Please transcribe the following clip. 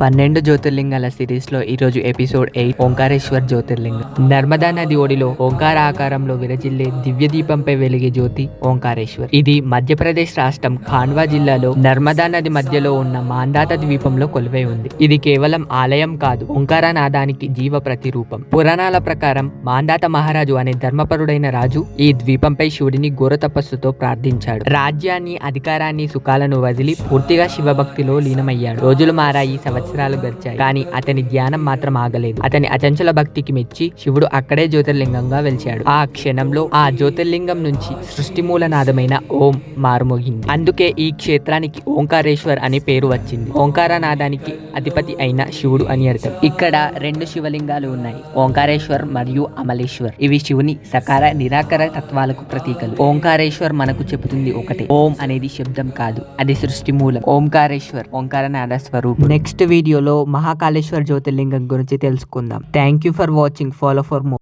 12 జ్యోతిర్లింగాల series లో ఈరోజు episode 8 Omkareshwar జ్యోతిర్లింగం. నర్మదా నది ఒడిలో ఓంకార ఆకారంలో విరజిల్లే దివ్య దీపంపై వెలిగే జ్యోతి ఓంకారేశ్వర్. ఇది మధ్యప్రదేశ్ రాష్ట్రం ఖాండ్వా జిల్లాలో నర్మదా నది మధ్యలో ఉన్న మాందాత ద్వీపంలో కొలువై ఉంది. ఇది కేవలం ఆలయం కాదు, ఓంకార నాదానికి జీవ ప్రతిరూపం. పురాణాల ప్రకారం మాందాత మహారాజు అనే ధర్మపరుడైన రాజు ఈ ద్వీపంపై శివుడిని ఘోర తపస్సుతో ప్రార్థించాడు. రాజ్యాన్ని, అధికారాన్ని, సుఖాలను వదిలి పూర్తిగా శివభక్తిలో లీనమయ్యాడు. రోజులు మారాయి, సంవత్సరాలు గడిచాయి, కానీ అతని ధ్యానం మాత్రం ఆగలేదు. అతని అచంచల భక్తికి మెచ్చి శివుడు అక్కడే జ్యోతిర్లింగంగా వెలిచాడు. ఆ క్షణంలో ఆ జ్యోతిర్లింగం నుంచి సృష్టి మూలనాదమైన ఓం మారుమోగింది. అందుకే ఈ క్షేత్రానికి ఓంకారేశ్వర్ అనే పేరు వచ్చింది. ఓంకార నాదానికి అధిపతి అయిన శివుడు అని అర్థం. ఇక్కడ 2 శివలింగాలు ఉన్నాయి, ఓంకారేశ్వర్ మరియు అమలేశ్వర్. ఇవి శివుని సకార నిరాకర తత్వాలకు ప్రతీకలు. ఓంకారేశ్వర్ మనకు చెబుతుంది ఒకటే, ఓం అనేది శబ్దం కాదు, అది సృష్టి మూలం. ఓంకారేశ్వర్ ఓంకార నాద స్వరూపం. నెక్స్ట్ వీడియోలో మహాకాళేశ్వర్ జ్యోతిర్లింగం గురించి తెలుసుకుందాం. Thank you for watching. Follow for more.